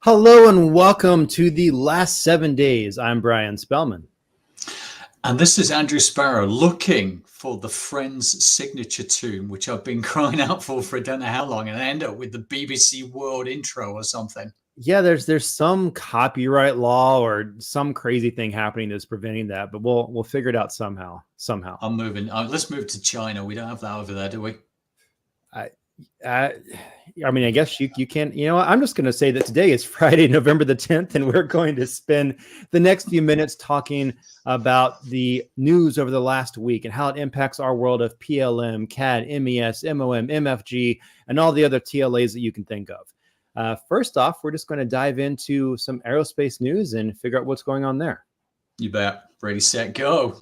Hello and welcome to the last 7 days. I'm Brian Spellman. And this is Andrew Sparrow looking for the Friends signature tune, which I've been crying out for I don't know how long, and I end up with the BBC World intro or something. Yeah, there's some copyright law or some crazy thing happening that's preventing that, but we'll figure it out somehow. I'm moving. Let's move to China. We don't have that over there, do we? I, I mean, I guess you can. You know, I'm just going to say that today is Friday, November the 10th, and we're going to spend the next few minutes talking about the news over the last week and how it impacts our world of PLM, CAD, MES, MOM, MFG, and all the other TLAs that you can think of. First off, we're just going to dive into some aerospace news and figure out what's going on there. You bet. Ready, set, go.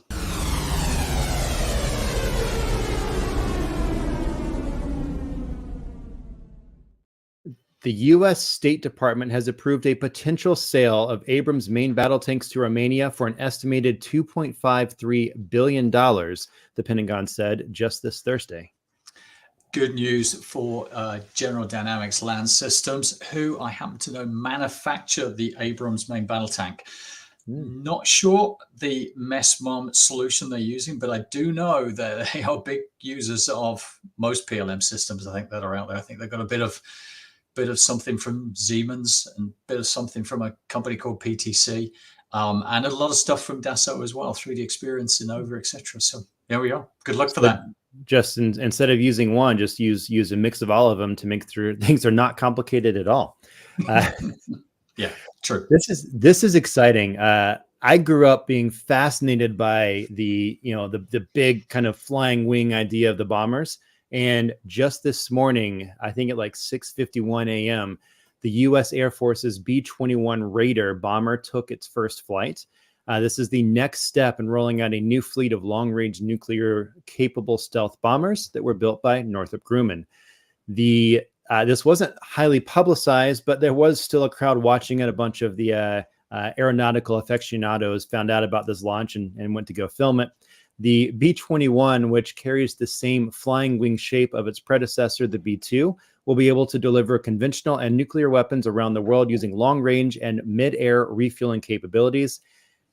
The U.S. State Department has approved a potential sale of Abrams main battle tanks to Romania for an estimated $2.53 billion, the Pentagon said just this Thursday. Good news for General Dynamics Land Systems, who I happen to know manufacture the Abrams main battle tank. Not sure the MESMOM solution they're using, but I do know that they are big users of most PLM systems, I think, that are out there. I think they've got a bit of something from Siemens and a bit of something from a company called PTC, and a lot of stuff from Dassault as well, 3D Experience, Innova, etc. So there we are. Good luck for that. Just instead of using one, just use a mix of all of them to make through things are not complicated at all. Yeah, true. This is exciting. I grew up being fascinated by the big kind of flying wing idea of the bombers. And just this morning, I think at like 6:51 a.m., the U.S. Air Force's B-21 Raider bomber took its first flight. This is the next step in rolling out a new fleet of long-range nuclear-capable stealth bombers that were built by Northrop Grumman. This wasn't highly publicized, but there was still a crowd watching it. A bunch of the aeronautical aficionados found out about this launch and went to go film it. The B-21, which carries the same flying wing shape of its predecessor, the B-2, will be able to deliver conventional and nuclear weapons around the world using long-range and mid-air refueling capabilities.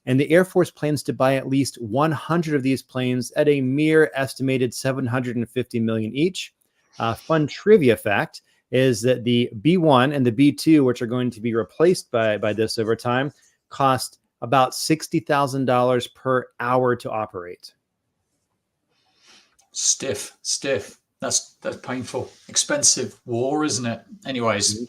And the Air Force plans to buy at least 100 of these planes at a mere estimated $750 million each. Fun trivia fact is that the B-1 and the B-2, which are going to be replaced by this over time, cost about $60,000 per hour to operate. Stiff. That's painful. Expensive war, isn't it? Anyways,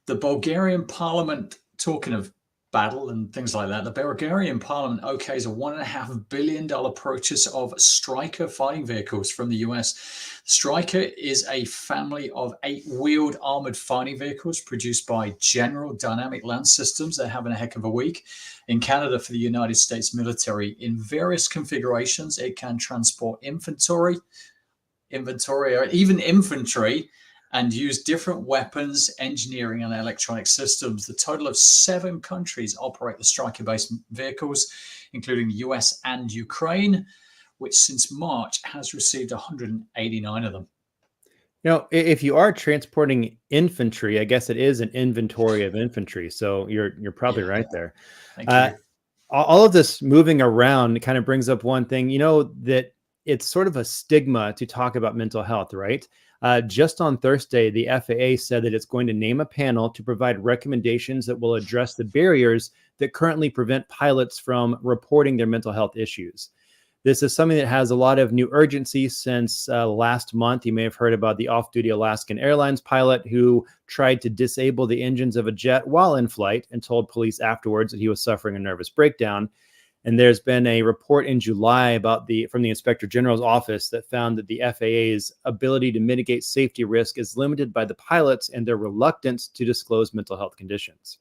the Bulgarian parliament, talking of battle and things like that, the Bulgarian parliament okays a $1.5 billion purchase of Stryker fighting vehicles from the US. Stryker is a family of 8-wheeled armored fighting vehicles produced by General Dynamic Land Systems. They're having a heck of a week. In Canada for the United States military, in various configurations, it can transport inventory, or even infantry, and use different weapons, engineering, and electronic systems. The total of 7 countries operate the Stryker-based vehicles, including the US and Ukraine, which since March has received 189 of them. You know, if you are transporting infantry, I guess it is an inventory of infantry. So you're probably right there. Thank you. All of this moving around kind of brings up one thing, that it's sort of a stigma to talk about mental health, right? Just on Thursday, the FAA said that it's going to name a panel to provide recommendations that will address the barriers that currently prevent pilots from reporting their mental health issues. This is something that has a lot of new urgency since last month. You may have heard about the off-duty Alaskan Airlines pilot who tried to disable the engines of a jet while in flight and told police afterwards that he was suffering a nervous breakdown. And there's been a report in July from the Inspector General's office that found that the FAA's ability to mitigate safety risk is limited by the pilots and their reluctance to disclose mental health conditions.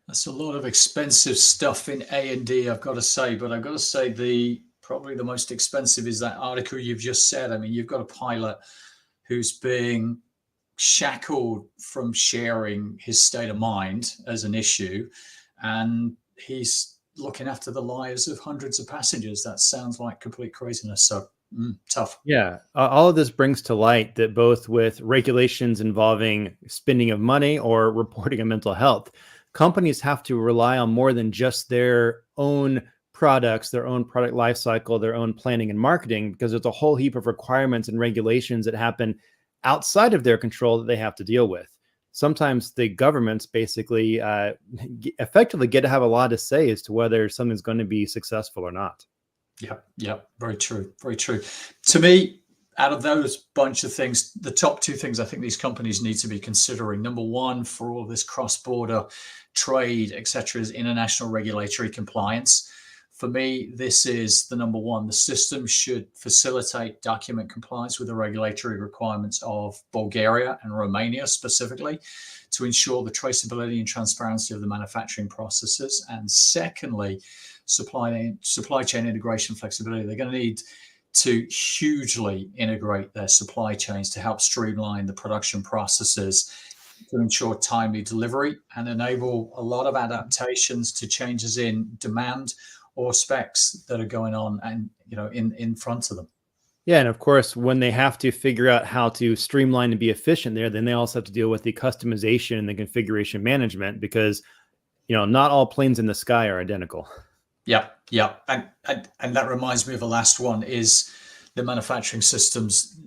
That's a lot of expensive stuff in A&D, I've got to say. But I've got to say probably the most expensive is that article you've just said. I mean, you've got a pilot who's being shackled from sharing his state of mind as an issue, and he's looking after the lives of hundreds of passengers. That sounds like complete craziness. So Tough. Yeah, all of this brings to light that both with regulations involving spending of money or reporting of mental health, companies have to rely on more than just their own products, their own product life cycle, their own planning and marketing, because there's a whole heap of requirements and regulations that happen outside of their control that they have to deal with. Sometimes the governments basically effectively get to have a lot to say as to whether something's going to be successful or not. Yeah, very true, very true. To me, out of those bunch of things, the top two things I think these companies need to be considering. Number one, for all this cross-border trade, etc., is international regulatory compliance. For me, this is the number one. The system should facilitate document compliance with the regulatory requirements of Bulgaria and Romania specifically, to ensure the traceability and transparency of the manufacturing processes. And secondly, supply chain integration flexibility. They're going to need to hugely integrate their supply chains to help streamline the production processes, to ensure timely delivery and enable a lot of adaptations to changes in demand or specs that are going on and in front of them. Yeah, and of course, when they have to figure out how to streamline and be efficient there, then they also have to deal with the customization and the configuration management, because not all planes in the sky are identical. Yeah, and that reminds me of the last one is the manufacturing systems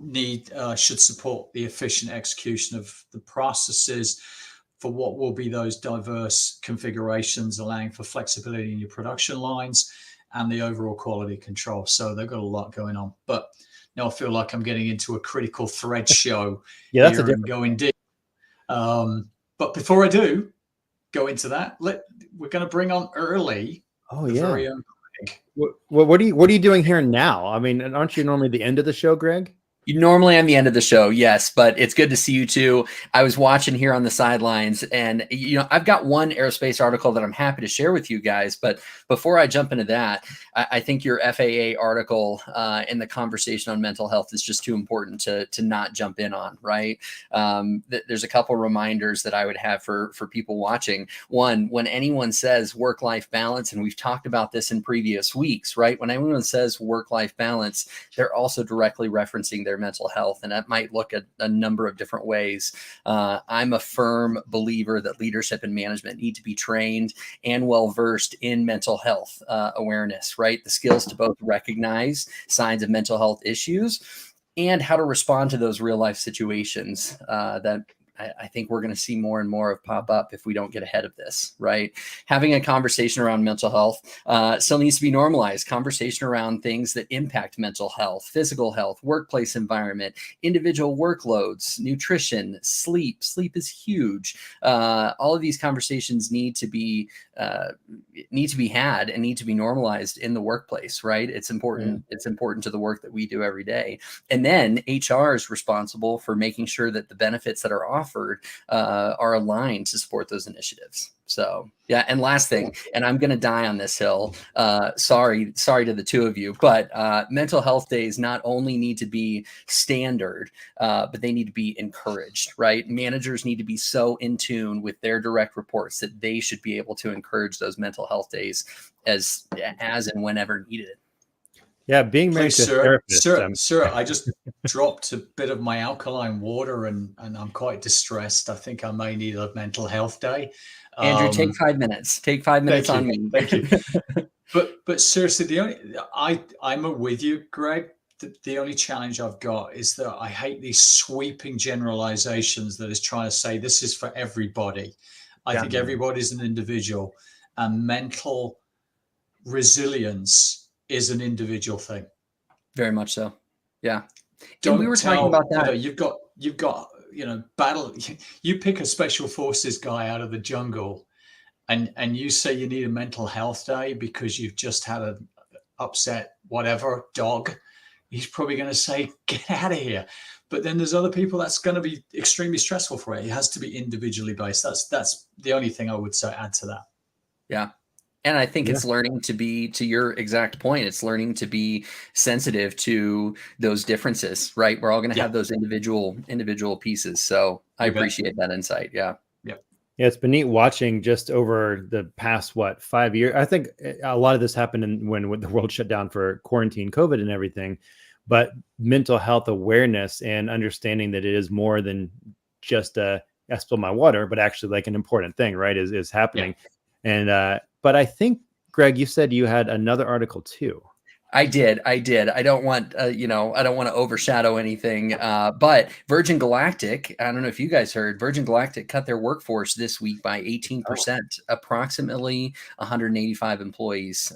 should support the efficient execution of the processes for what will be those diverse configurations, allowing for flexibility in your production lines and the overall quality control. So they've got a lot going on. But now I feel like I'm getting into a critical thread show Yeah, that's here and going deep. But before I do go into that, we're going to bring on early. Oh yeah. What are you doing here now? I mean, aren't you normally the end of the show, Greg? Normally I'm the end of the show, yes, but it's good to see you too. I was watching here on the sidelines, and I've got one aerospace article that I'm happy to share with you guys. But before I jump into that, I think your FAA article in the conversation on mental health is just too important to not jump in on, right? There's a couple reminders that I would have for people watching. One, when anyone says work-life balance, and we've talked about this in previous weeks, right? When anyone says work-life balance, they're also directly referencing their mental health, and that might look at a number of different ways. I'm a firm believer that leadership and management need to be trained and well versed in mental health awareness, right? The skills to both recognize signs of mental health issues and how to respond to those real life situations that I think we're going to see more and more of pop up if we don't get ahead of this, right? Having a conversation around mental health still needs to be normalized. Conversation around things that impact mental health, physical health, workplace environment, individual workloads, nutrition, sleep. Sleep is huge. All of these conversations need to be had and need to be normalized in the workplace, right? It's important. It's important to the work that we do every day. And then HR is responsible for making sure that the benefits that are offered are aligned to support those initiatives. So yeah. And last thing, and I'm going to die on this hill. Sorry to the two of you, but mental health days not only need to be standard, but they need to be encouraged, right? Managers need to be so in tune with their direct reports that they should be able to encourage those mental health days as and whenever needed. Yeah, being married to a therapist. Sir, I just dropped a bit of my alkaline water and I'm quite distressed. I think I may need a mental health day. Andrew, take 5 minutes. Take 5 minutes on me. Thank you. But seriously, I'm with you, Greg. The only challenge I've got is that I hate these sweeping generalizations that is trying to say this is for everybody. I think everybody's an individual, and mental resilience is an individual thing. Very much so. Yeah. We were talking about that. You've got battle. You pick a special forces guy out of the jungle and you say you need a mental health day because you've just had an upset whatever dog. He's probably going to say, get out of here. But then there's other people that's going to be extremely stressful for it. It has to be individually based. That's the only thing I would say add to that. Yeah. And I think it's learning to be, to your exact point, it's learning to be sensitive to those differences, right? We're all going to have those individual pieces. So I appreciate that insight. Yeah. Yeah, it's been neat watching just over the past, 5 years. I think a lot of this happened when the world shut down for quarantine, COVID and everything. but mental health awareness and understanding that it is more than just I spill my water, but actually like an important thing, right, is happening. And but I think, Greg, you said you had another article too. I did. I don't want, I don't want to overshadow anything. But Virgin Galactic, I don't know if you guys heard, Virgin Galactic cut their workforce this week by 18%, approximately 185 employees,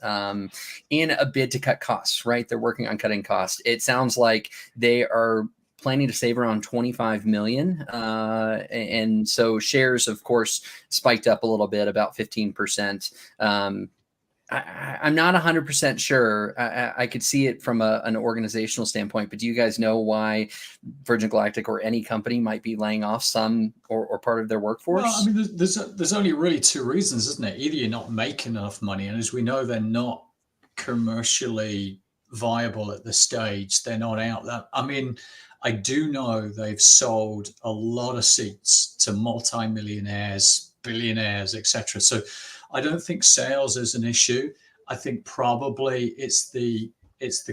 in a bid to cut costs, right? They're working on cutting costs. It sounds like they are planning to save around 25 million. And so shares, of course, spiked up a little bit, about 15%. I'm not 100% sure. I could see it from an organizational standpoint, but do you guys know why Virgin Galactic or any company might be laying off some or part of their workforce? Well, I mean, there's only really two reasons, isn't it? Either you're not making enough money, and as we know, they're not commercially viable at this stage. They're not out there. I mean, I do know they've sold a lot of seats to multimillionaires, billionaires, etc. So I don't think sales is an issue. I think probably it's the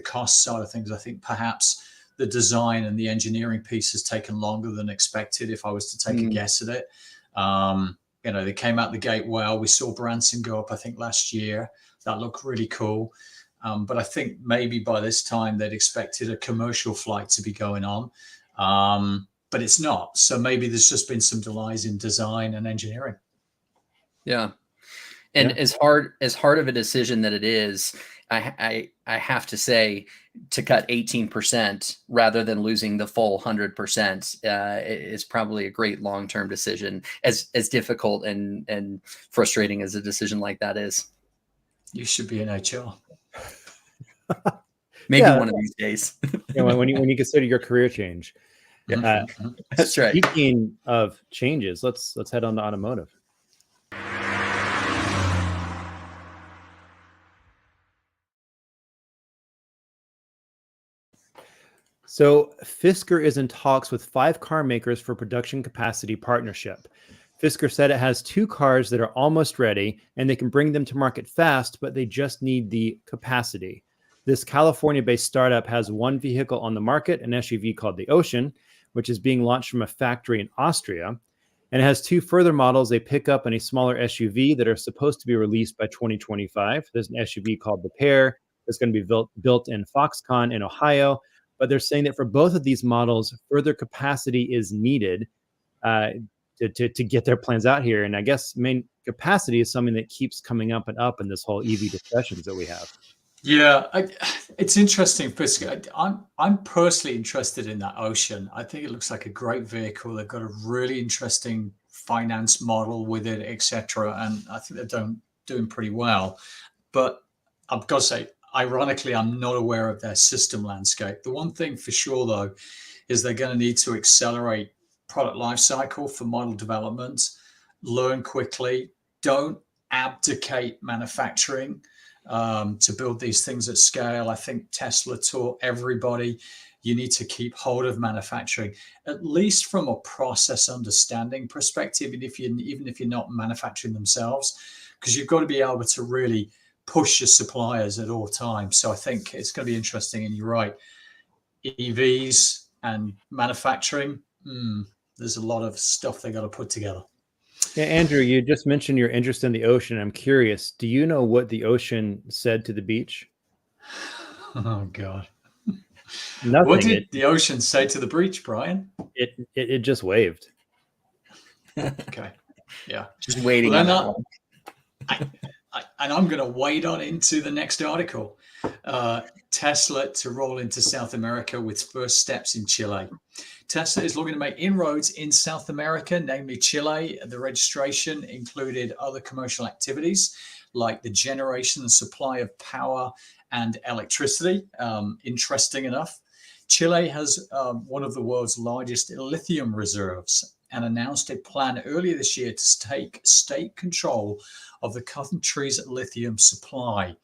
cost side of things. I think perhaps the design and the engineering piece has taken longer than expected, if I was to take a guess at it. They came out the gate well. We saw Branson go up, I think, last year. That looked really cool. But I think maybe by this time they'd expected a commercial flight to be going on. But it's not. So maybe there's just been some delays in design and engineering. Yeah. And as hard of a decision that it is, I have to say, to cut 18% rather than losing the full 100% is probably a great long-term decision, as difficult and frustrating as a decision like that is. You should be in HR. Maybe one of these days. When you consider your career change. That's right. Speaking of changes, let's head on to automotive. So Fisker is in talks with 5 car makers for production capacity partnership. Fisker said it has 2 cars that are almost ready and they can bring them to market fast, but they just need the capacity. This California-based startup has 1 vehicle on the market, an SUV called the Ocean, which is being launched from a factory in Austria. And it has 2 further models, a pickup and a smaller SUV, that are supposed to be released by 2025. There's an SUV called the Pear that's going to be built in Foxconn in Ohio. But they're saying that for both of these models, further capacity is needed to get their plans out here. And I guess main capacity is something that keeps coming up and up in this whole EV discussions that we have. Yeah, it's interesting, Fisker. I'm personally interested in that Ocean. I think it looks like a great vehicle. They've got a really interesting finance model with it, etc. And I think they're doing pretty well. But I've got to say, ironically, I'm not aware of their system landscape. The one thing for sure, though, is they're going to need to accelerate product lifecycle for model development, learn quickly, don't abdicate manufacturing to build these things at scale. I think Tesla taught everybody you need to keep hold of manufacturing, at least from a process understanding perspective, even if you're not manufacturing themselves, because you've got to be able to really push your suppliers at all times. So I think it's going to be interesting. And you're right, EVs and manufacturing, there's a lot of stuff they got to put together. Yeah, Andrew, you just mentioned your interest in the Ocean. I'm curious, do you know what the Ocean said to the beach? Oh, God. Nothing. What did the Ocean say to the beach, Brian? It just waved. Okay. Yeah. Just waiting. Well, and I'm going to wade on into the next article. Tesla to roll into South America with first steps in Chile. Tesla is looking to make inroads in South America, namely Chile. The registration included other commercial activities like the generation and supply of power and electricity. Interesting enough, Chile has one of the world's largest lithium reserves and announced a plan earlier this year to take state control of the country's lithium supply.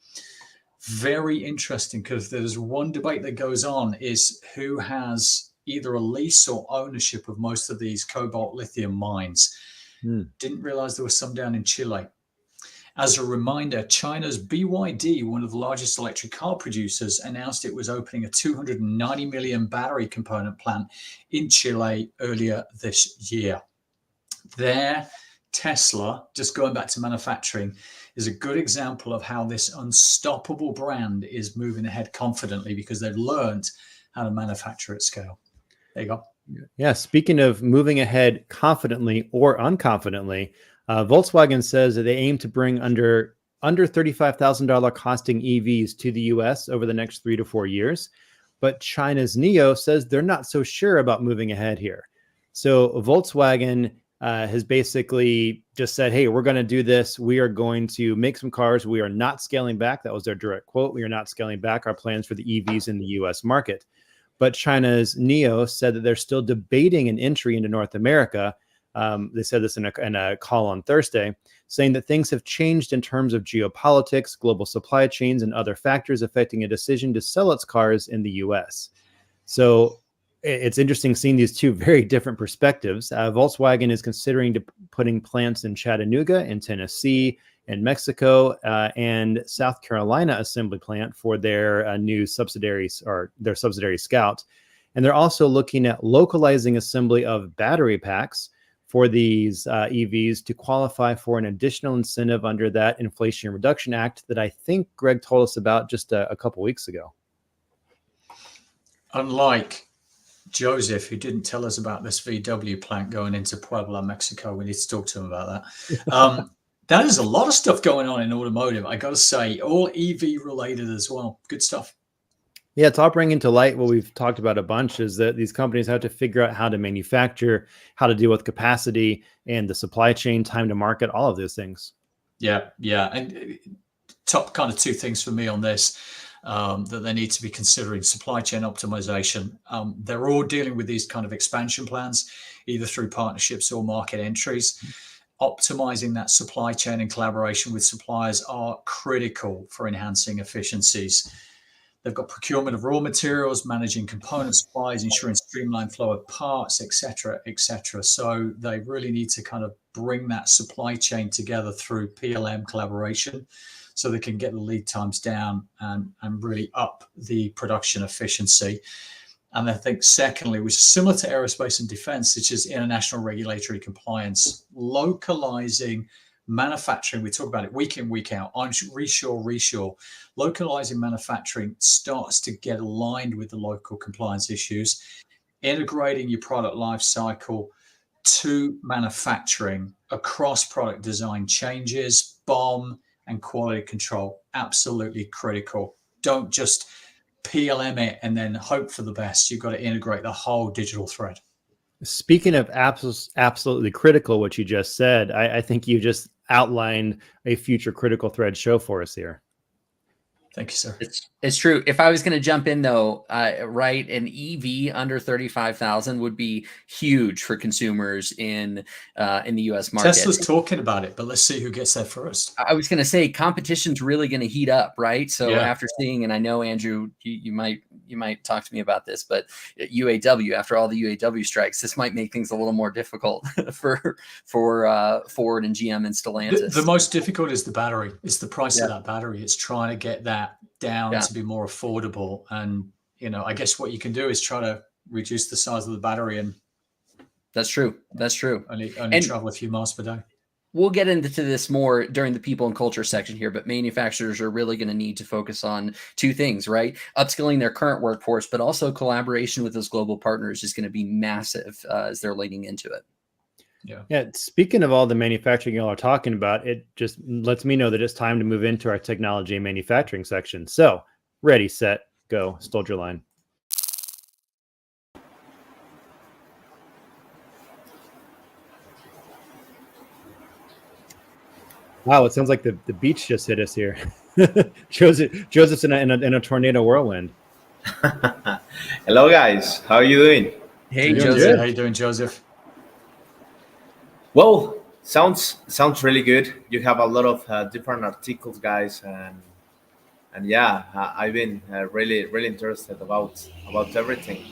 Very interesting, because there's one debate that goes on is who has either a lease or ownership of most of these cobalt lithium mines. Didn't realize there was some down in Chile. As a reminder, China's BYD, one of the largest electric car producers, announced it was opening a 290 million battery component plant in Chile earlier this year. Their Tesla, just going back to manufacturing, is a good example of how this unstoppable brand is moving ahead confidently because they've learned how to manufacture at scale. There you go. Yeah, speaking of moving ahead confidently or unconfidently, Volkswagen says that they aim to bring under $35,000 costing EVs to the US over the next 3 to 4 years. But China's NIO says they're not so sure about moving ahead here. So Volkswagen has basically just said, hey, we're going to do this. We are going to make some cars. We are not scaling back. That was their direct quote. We are not scaling back our plans for the EVs in the US market. But China's NIO said that they're still debating an entry into North America. They said this in a call on Thursday, saying that things have changed in terms of geopolitics, global supply chains, and other factors affecting a decision to sell its cars in the US. So it's interesting seeing these two very different perspectives. Volkswagen is considering putting plants in Chattanooga, in Tennessee, in Mexico, and South Carolina assembly plant for their new subsidiaries or their subsidiary Scout. And they're also looking at localizing assembly of battery packs for these EVs to qualify for an additional incentive under that Inflation Reduction Act that I think Greg told us about just a couple weeks ago. Unlike Joseph, who didn't tell us about this VW plant going into Puebla, Mexico, we need to talk to him about that. That is a lot of stuff going on in automotive. I got to say, all EV related as well. Good stuff. Yeah, it's all bringing to light what we've talked about a bunch is that these companies have to figure out how to manufacture, how to deal with capacity and the supply chain, time to market, all of those things. Yeah. And top kind of two things for me on this that they need to be considering: supply chain optimization. They're all dealing with these kind of expansion plans, either through partnerships or market entries. Optimizing that supply chain and collaboration with suppliers are critical for enhancing efficiencies. They've got procurement of raw materials, managing component supplies, ensuring streamlined flow of parts, et cetera, et cetera. So they really need to kind of bring that supply chain together through PLM collaboration so they can get the lead times down and really up the production efficiency. And I think secondly, which is similar to aerospace and defense, which is international regulatory compliance, localizing manufacturing. We talk about it week in, week out, reshore. Localizing manufacturing starts to get aligned with the local compliance issues. Integrating your product life cycle to manufacturing across product design changes, BOM, and quality control, absolutely critical. Don't just PLM it and then hope for the best. You've got to integrate the whole digital thread. Speaking of absolutely critical, what you just said, I think you just outlined a future critical thread show for us here. Thank you, sir. It's true. If I was going to jump in though, right, an EV under 35,000 would be huge for consumers in the U.S. market. Tesla's talking about it, but let's see who gets there first. I was going to say competition's really going to heat up, right? So after seeing, and I know Andrew, you might talk to me about this, but UAW, after all the UAW strikes, this might make things a little more difficult for Ford and GM and Stellantis. The most difficult is the battery. It's the price of that battery. It's trying to get that down to be more affordable. And, I guess what you can do is try to reduce the size of the battery. And that's true. Only travel a few miles per day. We'll get into this more during the people and culture section here, but manufacturers are really going to need to focus on two things, right? Upskilling their current workforce, but also collaboration with those global partners is going to be massive as they're leaning into it. Yeah. Speaking of all the manufacturing y'all are talking about, it just lets me know that it's time to move into our technology and manufacturing section. So ready, set, go. Soldier line. Wow, it sounds like the beach just hit us here. Joseph's in a tornado whirlwind. Hello, guys. How are you doing? Hey, Joseph. How you doing, Joseph? Well, sounds really good. You have a lot of different articles, guys, and yeah, I've been really interested about everything.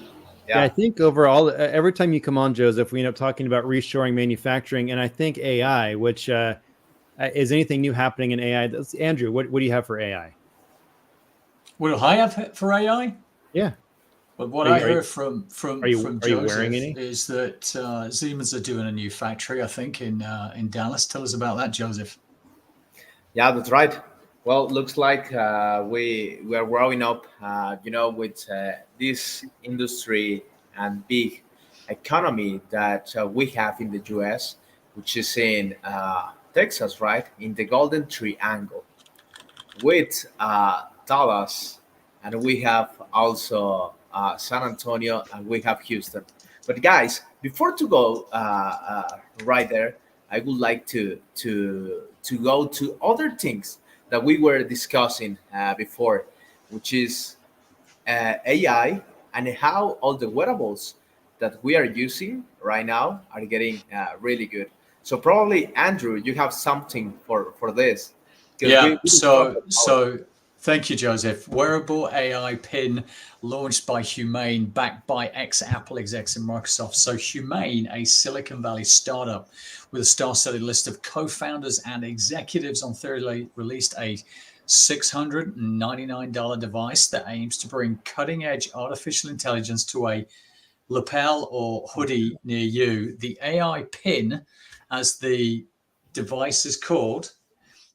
Yeah, I think overall, every time you come on, Joseph, we end up talking about reshoring manufacturing, and I think AI, which Is anything new happening in AI? Andrew, what do you have for AI? What do I have for AI? Yeah. But what Are you- I are you- heard from are you wearing Joseph any? is that Siemens are doing a new factory, I think, in Dallas. Tell us about that, Joseph. Yeah, that's right. Well, looks like we are growing up, with this industry and big economy that we have in the U.S., which is in Texas, right, in the Golden Triangle, with Dallas, and we have also San Antonio, and we have Houston. But guys, before to go right there, I would like to go to other things that we were discussing before, which is AI and how all the wearables that we are using right now are getting really good. So probably Andrew, you have something for this because Yeah. we So discussed so thank you, Joseph. Wearable AI pin launched by Humane, backed by ex-Apple execs and Microsoft. So Humane, a Silicon Valley startup with a star-studded list of co-founders and executives, on Thursday released a $699 device that aims to bring cutting-edge artificial intelligence to a lapel or hoodie near you. The AI pin, as the device is called,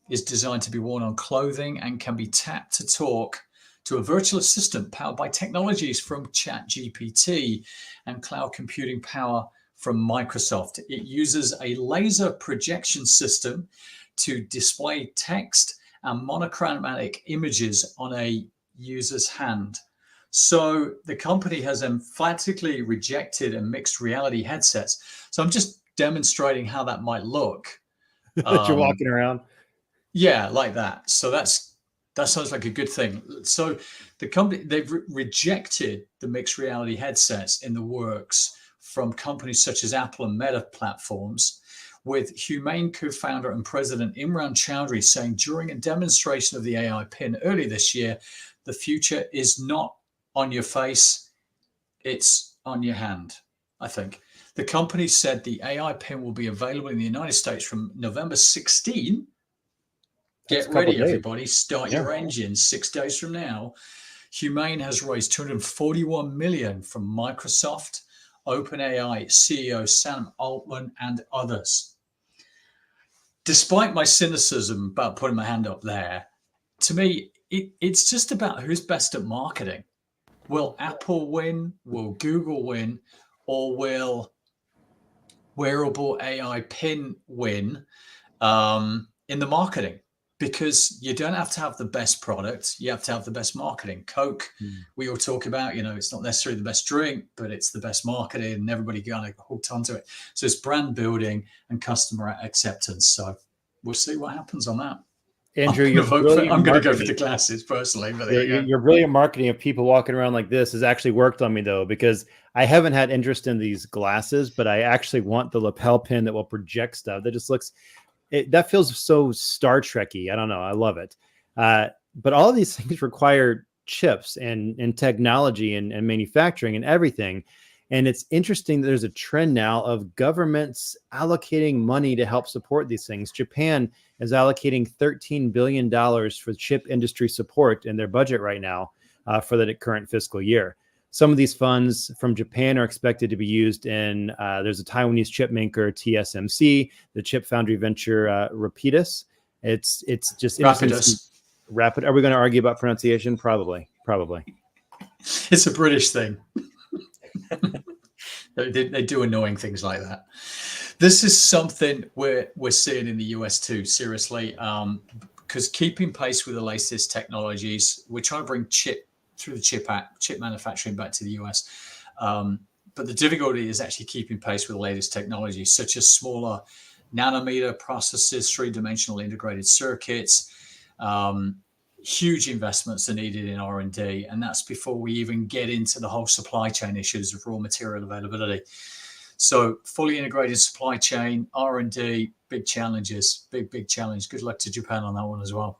is designed to be worn on clothing and can be tapped to talk to a virtual assistant powered by technologies from ChatGPT and cloud computing power from Microsoft. It uses a laser projection system to display text and monochromatic images on a user's hand. So the company has emphatically rejected a mixed reality headsets. So I'm just demonstrating how that might look. That you're walking around. Yeah, like that. So that sounds like a good thing. So the company, they've rejected the mixed reality headsets in the works from companies such as Apple and Meta platforms, with Humane co-founder and president Imran Chowdhury saying during a demonstration of the AI pin earlier this year, the future is not on your face, it's on your hand, I think. The company said the AI pin will be available in the United States from November 16. That's Get a couple ready, days. everybody. Start your engines 6 days from now. Humane has raised $241 million from Microsoft, OpenAI CEO Sam Altman, and others. Despite my cynicism about putting my hand up there, to me, it's just about who's best at marketing. Will Apple win? Will Google win? Or will wearable AI pin win in the marketing? Because you don't have to have the best product, you have to have the best marketing. Coke, we all talk about, it's not necessarily the best drink, but it's the best marketing and everybody kind of hooked onto it. So it's brand building and customer acceptance. So we'll see what happens on that. Andrew, I'm going to go for the glasses personally. But your brilliant marketing of people walking around like this has actually worked on me, though, because I haven't had interest in these glasses, but I actually want the lapel pin that will project stuff. That just looks... that feels so Star Trek-y. I don't know. I love it. But all of these things require chips and technology and manufacturing and everything. And it's interesting that there's a trend now of governments allocating money to help support these things. Japan is allocating $13 billion for chip industry support in their budget right now for the current fiscal year. Some of these funds from Japan are expected to be used in, there's a Taiwanese chip maker, TSMC, the chip foundry venture, Rapidus. It's just Rapidus. Rapid. Are we going to argue about pronunciation? Probably. It's a British thing. They do annoying things like that. This is something we're seeing in the US too, seriously, because keeping pace with the latest technologies, we're trying to bring chip manufacturing back to the US. But the difficulty is actually keeping pace with the latest technologies, such as smaller nanometer processors, three-dimensional integrated circuits. Huge investments are needed in R&D, and that's before we even get into the whole supply chain issues of raw material availability. So fully integrated supply chain, R&D, big challenges, big challenge. Good luck to Japan on that one as well.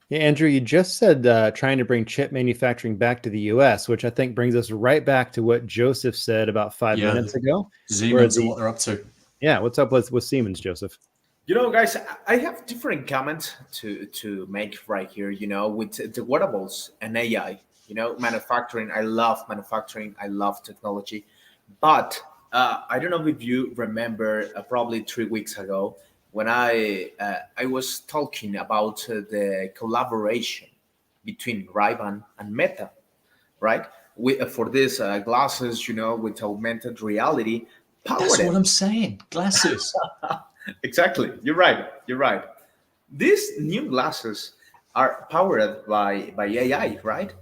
Yeah, Andrew, you just said trying to bring chip manufacturing back to the U.S., which I think brings us right back to what Joseph said about 5 minutes ago. Siemens and what they're up to. Yeah, what's up with Siemens, Joseph? Guys, I have different comments to make right here. With the wearables and AI. Manufacturing. I love manufacturing. I love technology, but I don't know if you remember, probably 3 weeks ago, when I was talking about the collaboration between Ray-Ban and Meta, right? For these glasses, with augmented reality, That's powered. what I'm saying. Glasses. Exactly. You're right. You're right. These new glasses are powered by AI, right?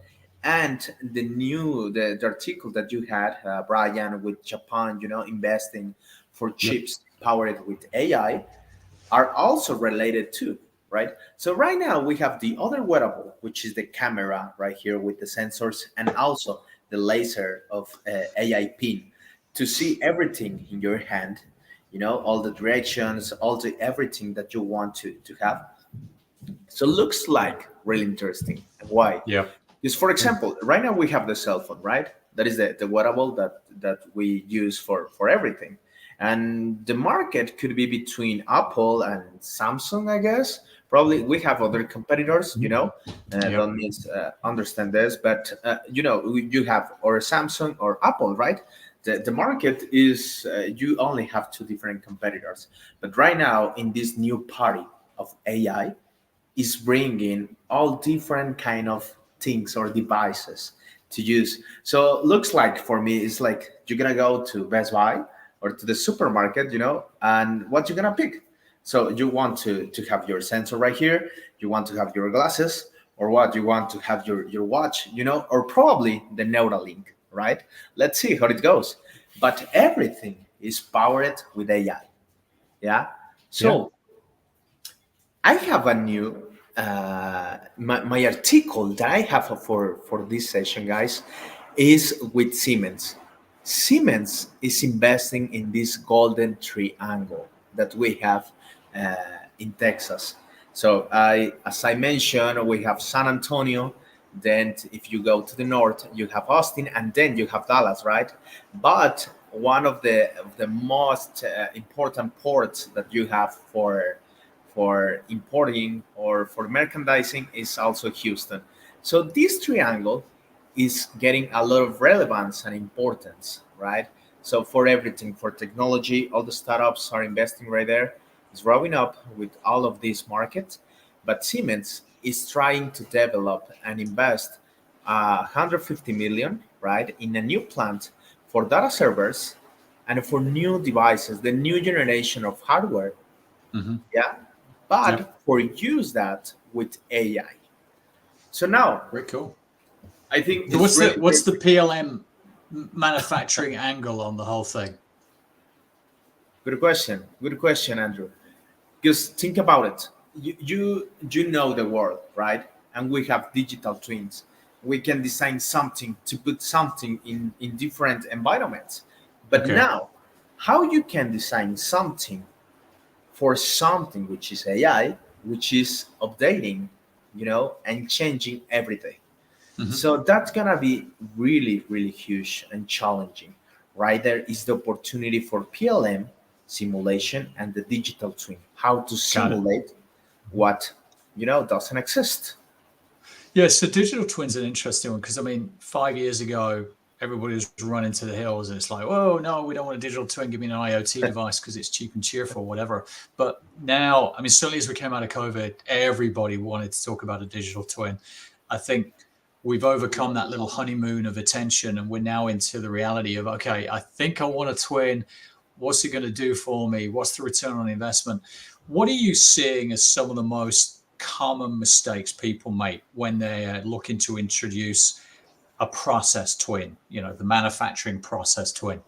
And the article that you had, Brian, with Japan, investing for Yep. chips powered with AI, are also related too, right? So right now we have the other wearable, which is the camera right here with the sensors and also the laser of AI pin to see everything in your hand, all the directions, all the everything that you want to have. So looks like really interesting. Why? Yeah. Because, for example, right now we have the cell phone, right? That is the wearable that we use for everything. And the market could be between Apple and Samsung, I guess. Probably we have other competitors, Yep. don't understand this, but, you have or Samsung or Apple, right? The market is, you only have two different competitors. But right now, in this new party of AI, is bringing all different kind of things or devices to use. So looks like for me, it's like you're gonna go to Best Buy or to the supermarket, and what you're gonna pick. So you want to have your sensor right here, you want to have your glasses, or what you want to have your watch, or probably the Neuralink, right? Let's see how it goes. But everything is powered with AI. Yeah. Yeah. So I have a new my article that I have for this session, guys, is with Siemens. Siemens is investing in this golden triangle that we have uh, in Texas. So as I mentioned, we have San Antonio. Then, if you go to the north, you have Austin, and then you have Dallas, right? But one of the most important ports that you have for importing or for merchandising is also Houston. So this triangle is getting a lot of relevance and importance, right? So for everything, for technology, all the startups are investing right there. It's growing up with all of these markets, but Siemens is trying to develop and invest 150 million, right, in a new plant for data servers and for new devices, the new generation of hardware, Hmm. yeah, Yep. but for use that with AI. So now Very cool. I think So it's really what's the PLM manufacturing angle on the whole thing? good question. Good question, Andrew. Because think about it. You know the world, right? And we have digital twins. We can design something to put something in different environments. But Okay. now, how you can design something for something which is AI, which is updating, and changing everything. Hmm. So that's gonna be really, really huge and challenging. Right there is the opportunity for PLM simulation and the digital twin. How to Got it. simulate what doesn't exist. Yeah, so digital twins are an interesting one because I mean, 5 years ago, everybody was running to the hills, and it's like, oh no, we don't want a digital twin. Give me an IoT device because it's cheap and cheerful, whatever. But now, I mean, certainly as we came out of COVID, everybody wanted to talk about a digital twin. I think we've overcome that little honeymoon of attention, and we're now into the reality of, okay, I think I want a twin. What's it going to do for me? What's the return on investment? What are you seeing as some of the most common mistakes people make when they're looking to introduce a process twin, the manufacturing process twin?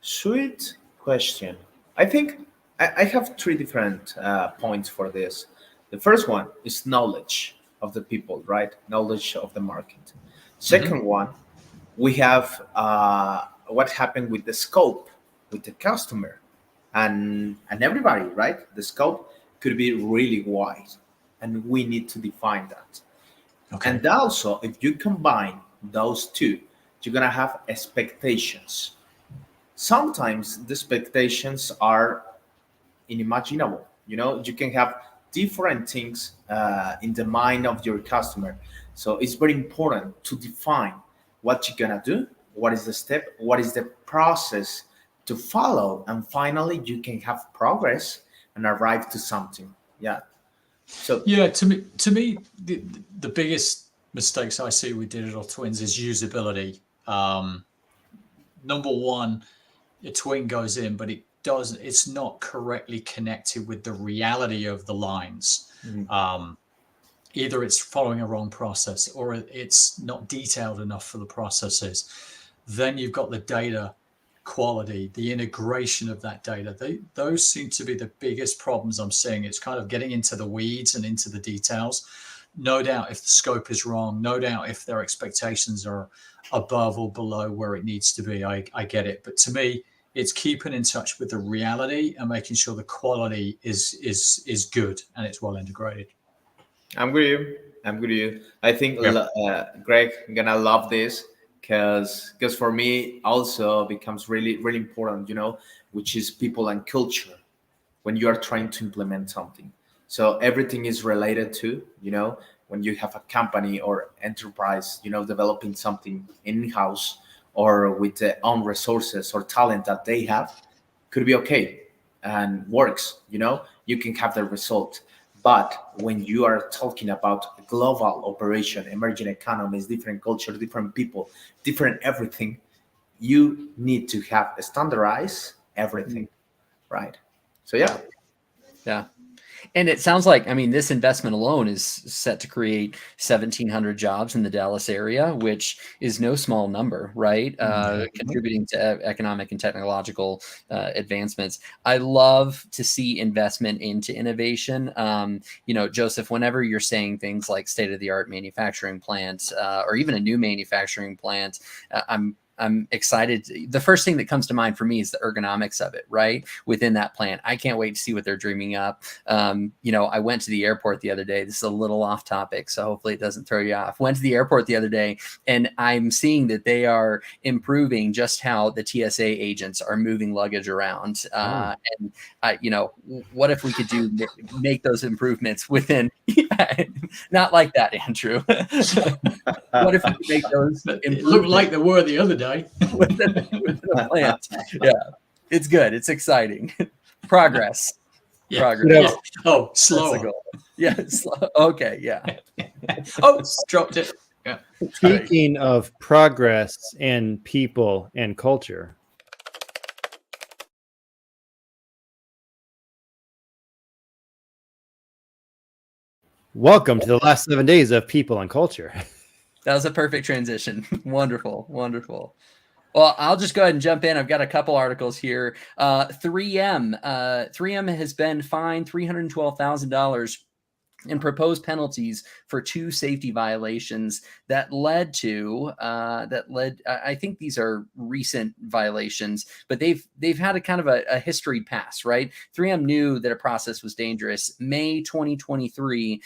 Sweet question. I think I have three different points for this. The first one is knowledge of the people, right? Knowledge of the market. Hmm. Second one, we have what happened with the scope, with the customer, and everybody, right? The scope could be really wide, and we need to define that. Okay. And also, if you combine those two, you're gonna have expectations. Sometimes the expectations are unimaginable. You can have different things in the mind of your customer. So it's very important to define what you're gonna do, what is the step, what is the process to follow, and finally you can have progress and arrive to something. Yeah. So Yeah, to me, the biggest mistakes I see with digital twins is usability. Number one, your twin goes in, but it's not correctly connected with the reality of the lines. Either it's following a wrong process or it's not detailed enough for the processes. Then you've got the data quality, the integration of that data. Those seem to be the biggest problems I'm seeing. It's kind of getting into the weeds and into the details. No doubt if the scope is wrong, no doubt if their expectations are above or below where it needs to be. I get it. But to me, it's keeping in touch with the reality and making sure the quality is good and it's well integrated. I'm with you. I think Greg gonna love this because for me also becomes really important. Which is people and culture when you are trying to implement something. So everything is related to when you have a company or enterprise developing something in-house or with their own resources or talent that they have, could be okay and works. You can have the result. But when you are talking about global operation, emerging economies, different culture, different people, different everything, you need to have standardize everything, right? So yeah. And it sounds like, this investment alone is set to create 1,700 jobs in the Dallas area, which is no small number, right? Contributing to economic and technological advancements. I love to see investment into innovation. Joseph, whenever you're saying things like state-of-the-art manufacturing plants or even a new manufacturing plant, I'm excited. The first thing that comes to mind for me is the ergonomics of it, right? Within that plant. I can't wait to see what they're dreaming up. I went to the airport the other day. This is a little off topic, so hopefully it doesn't throw you off. Went to the airport the other day, and I'm seeing that they are improving just how the TSA agents are moving luggage around. What if we could make those improvements within, not like that, Andrew. What if we could make those It looked like they were the other day. within a plant? Yeah, it's good. It's exciting. Progress. Yeah. Progress. Yeah. Oh, slower. Yeah. Okay. Yeah. Oh, dropped it. Yeah. Speaking of progress and people and culture. Welcome to the last 7 days of people and culture. That was a perfect transition. Wonderful. Well, I'll just go ahead and jump in. I've got a couple articles here. 3M. 3M has been fined $312,000 in proposed penalties for 2 safety violations that led to I think these are recent violations, but they've had a kind of a history pass, right? 3M knew that a process was dangerous. May 2023,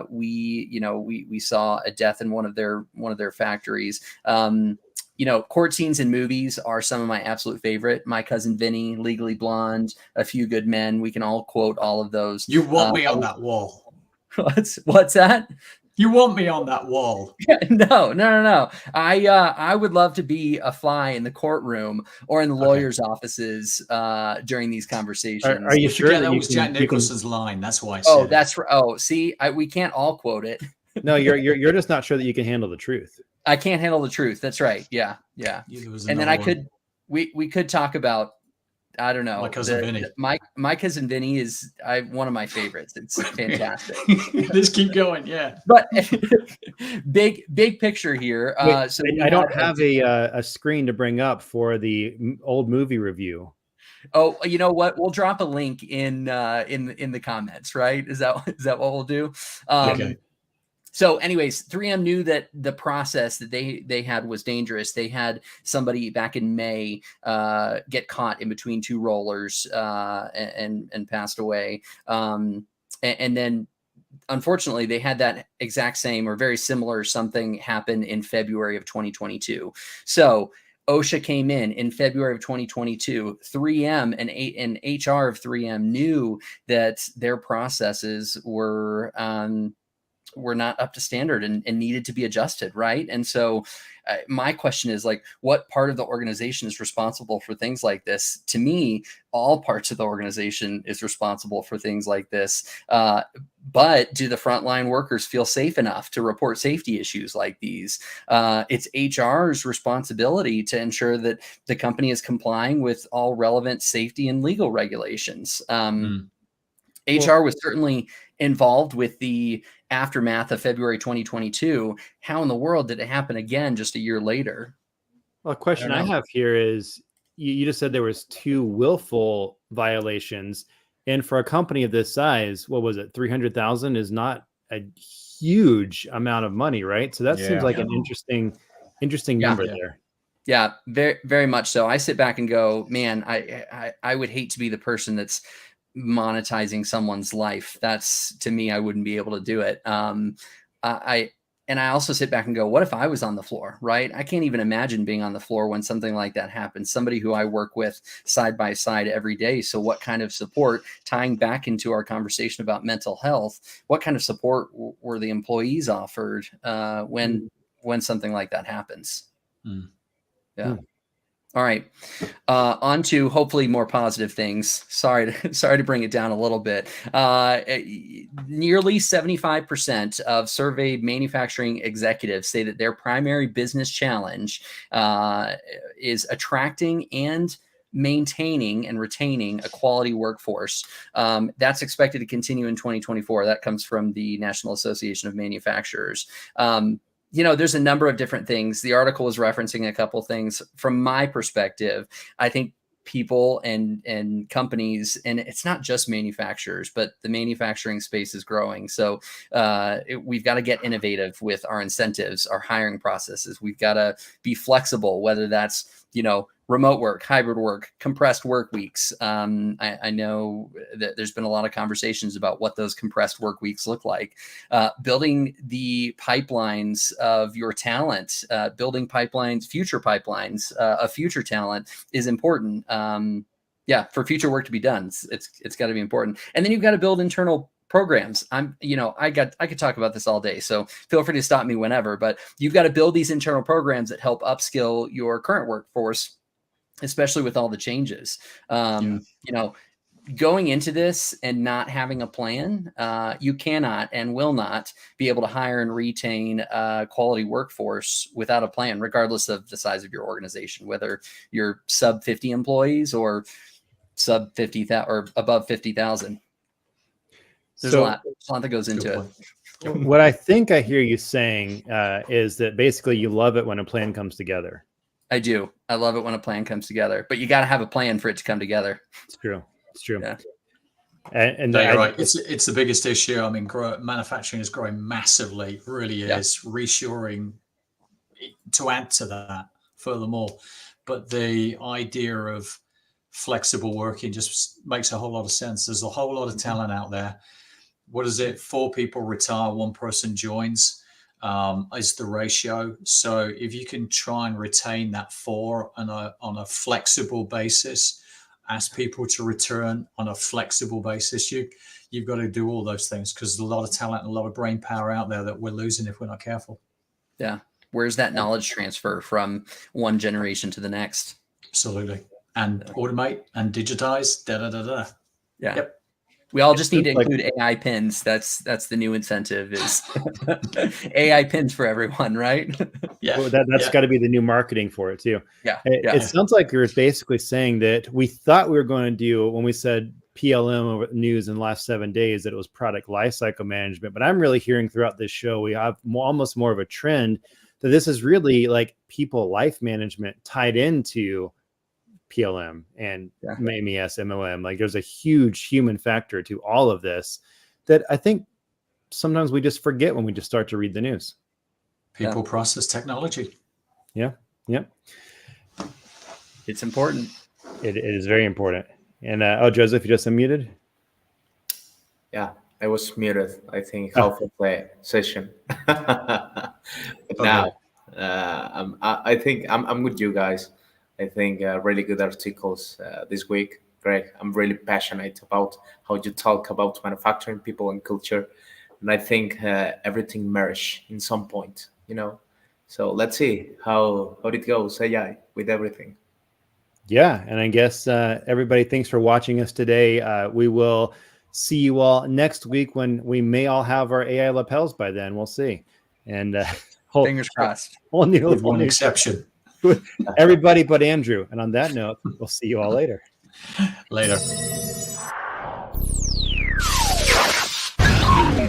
we saw a death in one of their factories. Court scenes in movies are some of my absolute favorite. My Cousin Vinny, Legally Blonde, A Few Good Men. We can all quote all of those. You want me on that wall. What's that? You want me on that wall? No. I would love to be a fly in the courtroom or in the lawyers' offices during these conversations. Are you sure that was Jack Nicholson's line? That's why. That's right. Oh, see, we can't all quote it. No, you're just not sure that you can handle the truth. I can't handle the truth. That's right. Yeah. And then we could talk about, I don't know. My Cousin Vinny. My Cousin Vinny is one of my favorites. It's fantastic. Let's keep going. Yeah. But big picture here. So I don't have a screen to bring up for the old movie review. Oh, you know what? We'll drop a link in the comments. Right? Is that what we'll do? Okay. So anyways, 3M knew that the process that they had was dangerous. They had somebody back in May get caught in between 2 rollers and passed away. And then unfortunately, they had that exact same or very similar something happen in February of 2022. So OSHA came in February of 2022. 3M and HR of 3M knew that their processes were not up to standard and needed to be adjusted, right? And so my question is, like, what part of the organization is responsible for things like this? To me, all parts of the organization is responsible for things like this. But do the frontline workers feel safe enough to report safety issues like these? It's HR's responsibility to ensure that the company is complying with all relevant safety and legal regulations. HR was certainly involved with the aftermath of February 2022. How in the world did it happen again just a year later? Well, a question I have here is, you just said there was 2 willful violations, and for a company of this size, what was it? 300,000 is not a huge amount of money, right? So that seems like an interesting number there. Yeah, very, very much so. I sit back and go, man, I would hate to be the person that's monetizing someone's life. That's, to me, I wouldn't be able to do it. I also sit back and go, what if I was on the floor, right? I can't even imagine being on the floor when something like that happens. Somebody who I work with side by side every day. So what kind of support, tying back into our conversation about mental health, what kind of support were the employees offered when something like that happens? Yeah. All right. On to hopefully more positive things. Sorry to bring it down a little bit. Nearly 75% of surveyed manufacturing executives say that their primary business challenge is attracting and maintaining and retaining a quality workforce. That's expected to continue in 2024. That comes from the National Association of Manufacturers. There's a number of different things. The article was referencing a couple things. From my perspective, I think people and companies, and it's not just manufacturers, but the manufacturing space is growing. So we've got to get innovative with our incentives, our hiring processes. We've got to be flexible, whether that's, remote work, hybrid work, compressed work weeks. I know that there's been a lot of conversations about what those compressed work weeks look like. Building the pipelines of your talent, building pipelines, future pipelines of future talent is important. For future work to be done, it's got to be important. And then you've got to build internal programs. I could talk about this all day, so feel free to stop me whenever, but you've got to build these internal programs that help upskill your current workforce, especially with all the changes. Going into this and not having a plan, you cannot and will not be able to hire and retain a quality workforce without a plan, regardless of the size of your organization, whether you're sub 50 employees or sub 50,000 or above 50,000. There's a lot that goes into it. What I think I hear you saying is that basically you love it when a plan comes together. I do. I love it when a plan comes together, but you got to have a plan for it to come together. It's true. Yeah. And you're right. It's the biggest issue. I mean, manufacturing is growing massively. It really is. Reshoring to add to that furthermore. But the idea of flexible working just makes a whole lot of sense. There's a whole lot of talent out there. What is it? 4 people retire, 1 person joins is the ratio. So if you can try and retain that 4 on a flexible basis, ask people to return on a flexible basis, you've got to do all those things, because there's a lot of talent and a lot of brain power out there that we're losing if we're not careful. Yeah. Where's that knowledge transfer from one generation to the next? Absolutely. And automate and digitize, Yeah. Yep. We all just need to include AI pins. That's the new incentive is AI pins for everyone, right? Yeah. Well, that's got to be the new marketing for it too. Yeah. It sounds like you're basically saying that we thought we were going to do, when we said PLM over news in the last 7 days, that it was product lifecycle management. But I'm really hearing throughout this show, we have almost more of a trend that this is really like people life management tied into PLM and MES, MOM. Like there's a huge human factor to all of this that I think sometimes we just forget when we just start to read the news. People, process, technology. Yeah. It's important. It is very important. And Joseph, you just unmuted? Yeah, I was muted, I think, half of the session. But now I think I'm with you guys. I think really good articles this week, Greg. I'm really passionate about how you talk about manufacturing, people, and culture, and I think everything merge in some point. So let's see how it goes. AI with everything. Yeah, and I guess everybody, thanks for watching us today. We will see you all next week when we may all have our AI lapels by then. We'll see. And Fingers crossed. With one exception. Everybody but Andrew. And on that note, we'll see you all later. Later.